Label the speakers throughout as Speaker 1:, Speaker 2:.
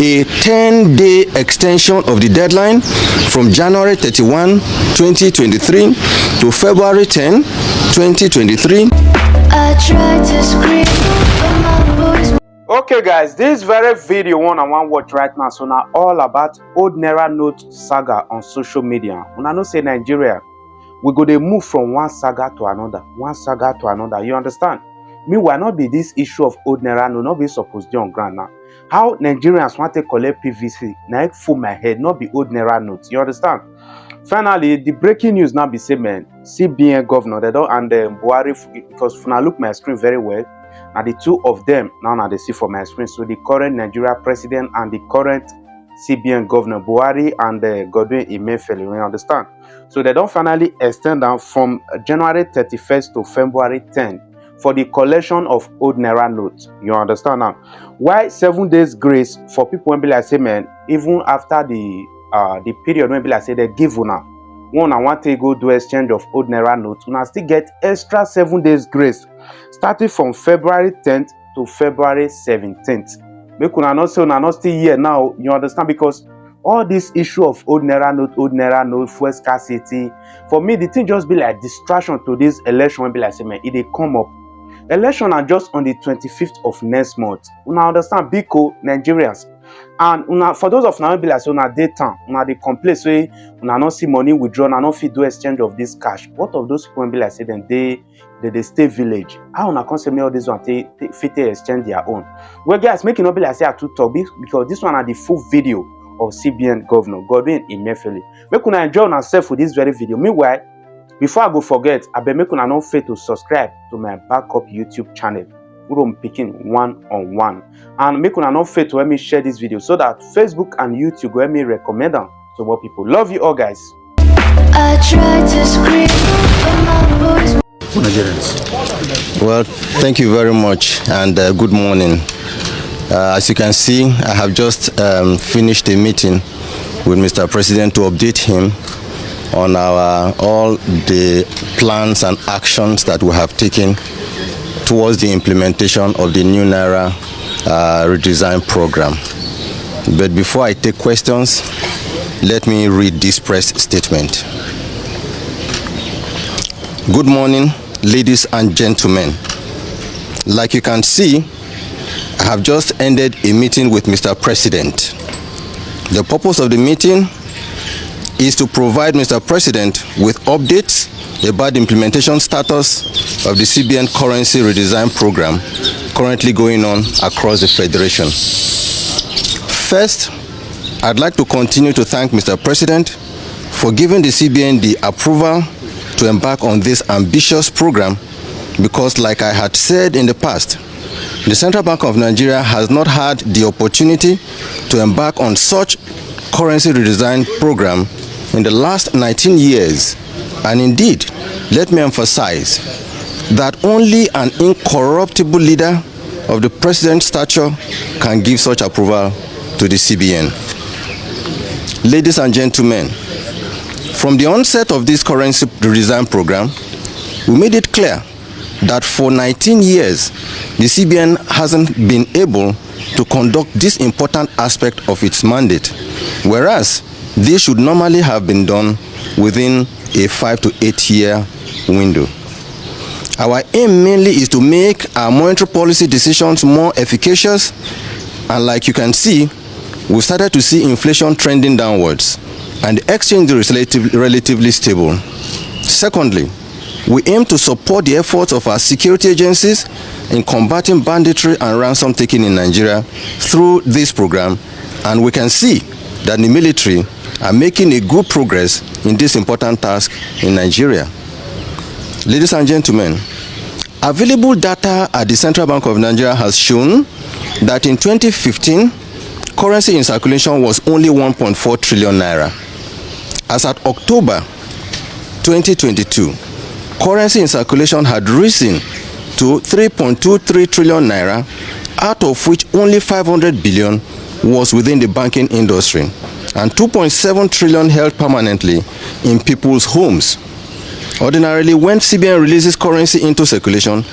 Speaker 1: a 10-day extension of the deadline from January 31, 2023 to February 10, 2023.
Speaker 2: I tried to scream, but my voice.
Speaker 3: Okay guys, this very video one I want watch right now, so now all about old Naira note saga on social media. When I know say Nigeria, we go dey move from one saga to another, you understand? Meanwhile, not be this issue of old Naira note, not be supposed to on ground now. How Nigerians want to collect PVC, now it full my head, not be old Naira note, you understand? Finally, the breaking news now be say, man, CBN governor, they don't, and Buhari, because when I look my screen very well, now the two of them now they see for my screen. So the current Nigeria president and the current CBN governor Buhari and Godwin Emefiele, you understand? So they don't finally extend down from January 31st to February 10th for the collection of old Naira notes. You understand now? Why 7 days grace for people when be like say, man, even after the period when be like say they give una one, I want to go do exchange of old Naira notes, una still get extra 7 days grace starting from February 10th to February 17th. Make una not say una not still here now, you understand? Because all this issue of old Naira note, fuel scarcity, for me the thing just be like distraction to this election when be like say, man, it dey come up. Election are just on the 25th of next month. Una understand, Biko Nigerians. And una, for those of now be like so una daytime, una dey complain say una not see money withdrawn, una not fit do exchange of this cash. What of those people be like say then they stay village? How una can say me all this one fit exchange their own? Well guys, make it not be like say I too talk because this one are the full video of CBN governor Godwin Emefiele. Make una enjoy yourself with this very video. Meanwhile, before I go forget, I beg make una not fail to subscribe to my backup YouTube channel. I'm picking one-on-one, and make una not fail to help me share this video so that Facebook and YouTube will help me recommend them to more people. Love you all guys.
Speaker 2: I tried to scream, but my voice.
Speaker 1: Well, thank you very much and good morning. As you can see, I have just finished a meeting with Mr. President to update him on all the plans and actions that we have taken towards the implementation of the new Naira redesign program. But before I take questions, let me read this press statement. Good morning, ladies and gentlemen. Like you can see, I have just ended a meeting with Mr. President. The purpose of the meeting is to provide Mr. President with updates about the implementation status of the CBN currency redesign program currently going on across the Federation. First, I'd like to continue to thank Mr. President for giving the CBN the approval to embark on this ambitious program because, like I had said in the past, the Central Bank of Nigeria has not had the opportunity to embark on such currency redesign program in the last 19 years. And indeed, let me emphasize that only an incorruptible leader of the president's stature can give such approval to the CBN. Ladies and gentlemen, from the onset of this currency redesign program, we made it clear that for 19 years, the CBN hasn't been able to conduct this important aspect of its mandate, whereas this should normally have been done within a 5 to 8 year window. Our aim mainly is to make our monetary policy decisions more efficacious, and like you can see, we've started to see inflation trending downwards and the exchange rate is relatively stable. Secondly, we aim to support the efforts of our security agencies in combating banditry and ransom taking in Nigeria through this program, and we can see that the military are making a good progress in this important task in Nigeria. Ladies and gentlemen, available data at the Central Bank of Nigeria has shown that in 2015, currency in circulation was only 1.4 trillion naira. As at October 2022, currency in circulation had risen to 3.23 trillion naira, out of which only 500 billion was within the banking industry and 2.7 trillion held permanently in people's homes. Ordinarily, when CBN releases currency into circulation,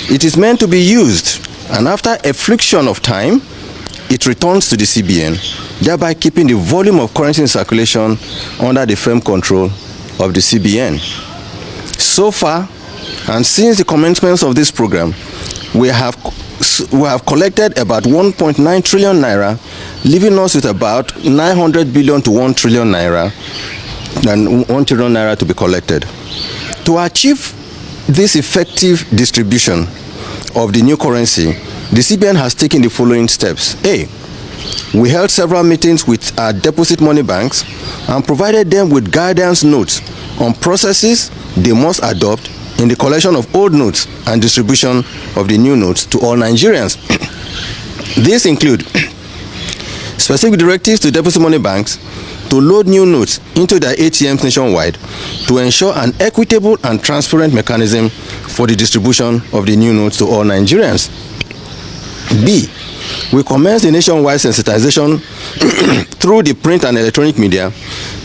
Speaker 1: it is meant to be used, and after a friction of time, it returns to the CBN, thereby keeping the volume of currency in circulation under the firm control of the CBN. So far, and since the commencement of this program, we have collected about 1.9 trillion naira, leaving us with about 900 billion to 1 trillion naira, and 1 trillion naira to be collected. To achieve this effective distribution of the new currency, the CBN has taken the following steps. A, we held several meetings with our deposit money banks and provided them with guidance notes on processes they must adopt in the collection of old notes and distribution of the new notes to all Nigerians. These include specific directives to deposit money banks to load new notes into their ATMs nationwide to ensure an equitable and transparent mechanism for the distribution of the new notes to all Nigerians. B, we commenced a nationwide sensitization through the print and electronic media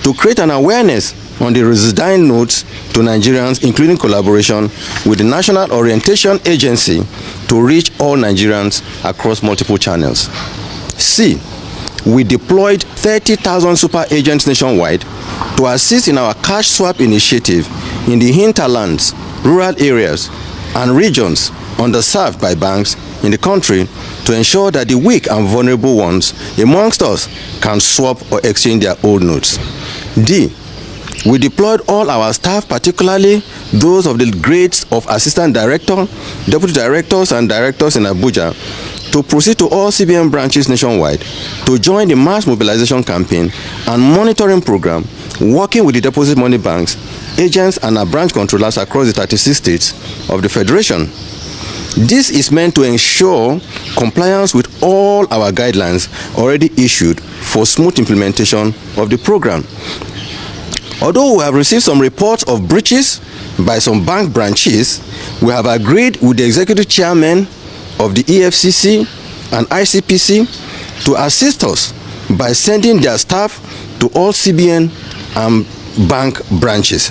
Speaker 1: to create an awareness on the resident notes to Nigerians, including collaboration with the National Orientation Agency to reach all Nigerians across multiple channels. C, we deployed 30,000 super agents nationwide to assist in our cash swap initiative in the hinterlands, rural areas, and regions underserved by banks in the country to ensure that the weak and vulnerable ones amongst us can swap or exchange their old notes. D, we deployed all our staff, particularly those of the grades of assistant director, deputy directors, and directors in Abuja, to proceed to all CBN branches nationwide to join the mass mobilization campaign and monitoring program, working with the deposit money banks, agents, and our branch controllers across the 36 states of the Federation. This is meant to ensure compliance with all our guidelines already issued for smooth implementation of the program. Although we have received some reports of breaches by some bank branches, we have agreed with the executive chairman of the EFCC and ICPC to assist us by sending their staff to all CBN and bank branches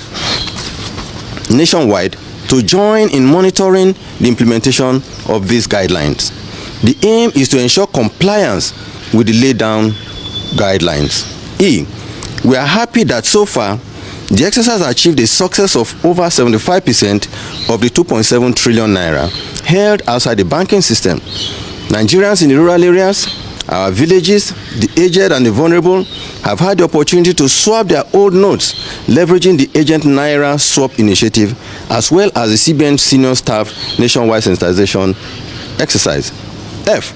Speaker 1: nationwide to join in monitoring the implementation of these guidelines. The aim is to ensure compliance with the laid down guidelines. E, we are happy that so far the exercise achieved a success of over 75% of the 2.7 trillion naira held outside the banking system. Nigerians in the rural areas, our villages, the aged and the vulnerable have had the opportunity to swap their old notes, leveraging the Agent Naira Swap Initiative, as well as the CBN senior staff nationwide sensitization exercise. F,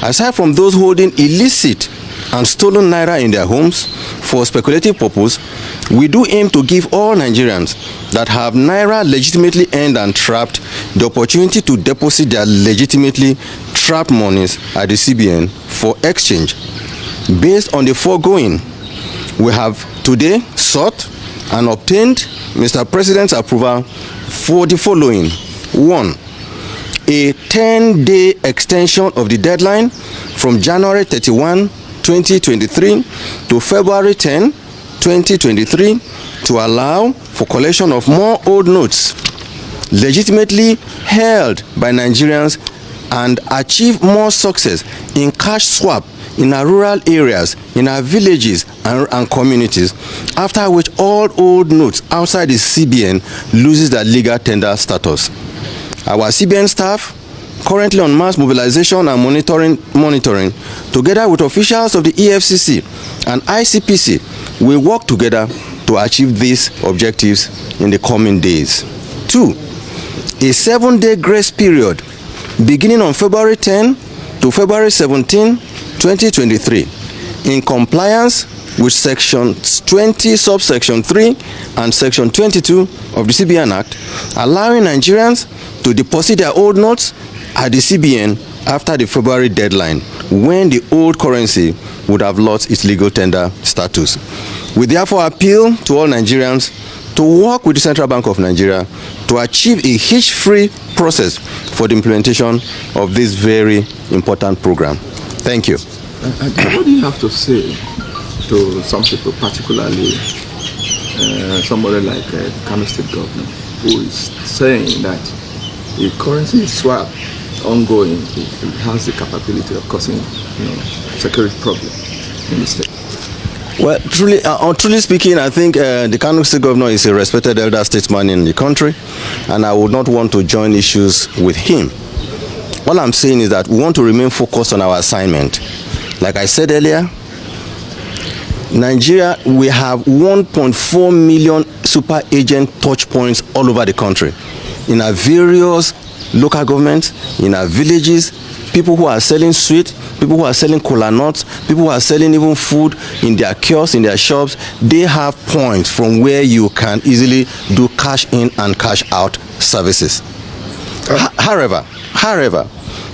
Speaker 1: aside from those holding illicit and stolen Naira in their homes for speculative purpose, we do aim to give all Nigerians that have Naira legitimately earned and trapped the opportunity to deposit their legitimately trapped monies at the CBN for exchange. Based on the foregoing, we have today sought and obtained Mr. President's approval for the following. 1, a 10-day extension of the deadline from January 31, 2023 to February 10, 2023 to allow for collection of more old notes legitimately held by Nigerians and achieve more success in cash swap in our rural areas, in our villages and communities, after which all old notes outside the CBN loses their legal tender status. Our CBN staff, currently on mass mobilization and monitoring, together with officials of the EFCC and ICPC, will work together to achieve these objectives in the coming days. 2, a 7-day grace period beginning on February 10 to February 17, 2023, in compliance with Section 20, subsection 3 and Section 22 of the CBN Act, allowing Nigerians to deposit their old notes at the CBN after the February deadline, when the old currency would have lost its legal tender status. We therefore appeal to all Nigerians to work with the Central Bank of Nigeria to achieve a hitch-free process for the implementation of this very important program. Thank you.
Speaker 4: What do you have to say to some people, particularly somebody like the Kano State governor, who is saying that the currency swap ongoing, it has the capability of causing, security problem in the state.
Speaker 1: Well, truly speaking, I think the Kano State Governor is a respected elder statesman in the country, and I would not want to join issues with him. All I'm saying is that we want to remain focused on our assignment. Like I said earlier, Nigeria, we have 1.4 million super agent touch points all over the country, in our various local governments, in our villages, people who are selling sweet, people who are selling cola nuts, people who are selling even food in their kiosks, in their shops. They have points from where you can easily do cash in and cash out services. However,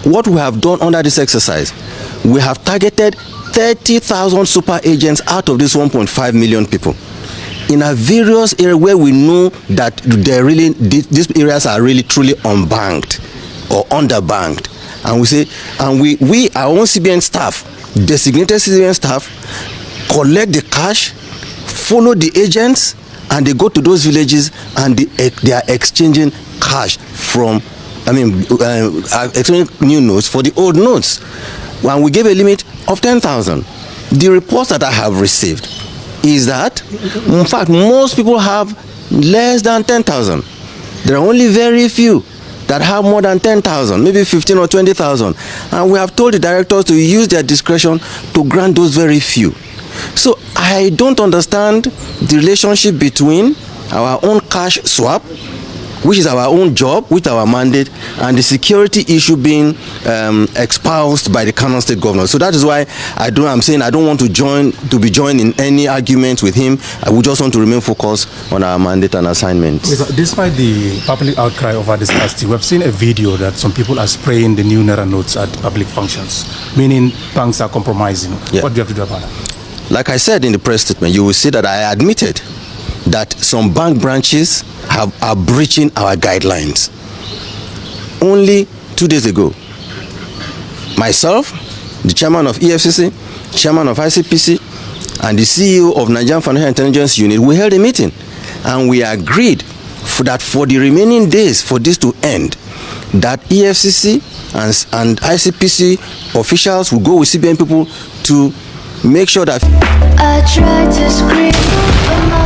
Speaker 1: what we have done under this exercise, we have targeted 30,000 super agents out of this 1.5 million people in a various areas where we know that these areas are really truly unbanked or underbanked. And we say, and we our own CBN staff, designated CBN staff, collect the cash, follow the agents, and they go to those villages and they are exchanging cash from, exchanging new notes for the old notes. When we gave a limit of 10,000, the reports that I have received is that, in fact, most people have less than 10,000. There are only very few that have more than 10,000, maybe 15 or 20,000. And we have told the directors to use their discretion to grant those very few. So I don't understand the relationship between our own cash swap, which is our own job, with our mandate, and the security issue being espoused by the Kano State Governor. So that is why I'm saying I don't want to be joined in any argument with him. I would just want to remain focused on our mandate and assignment.
Speaker 5: Despite the public outcry over this last year, we have seen a video that some people are spraying the new Naira notes at public functions, meaning banks are compromising. Yeah. What do you have to do about that?
Speaker 1: Like I said in the press statement, you will see that I admitted that some bank branches are breaching our guidelines. Only 2 days ago, myself, the chairman of EFCC, chairman of ICPC, and the CEO of Nigerian Financial Intelligence Unit, we held a meeting, and we agreed that for the remaining days for this to end, that EFCC and ICPC officials will go with CBN people to make sure that
Speaker 2: I tried to scream, but my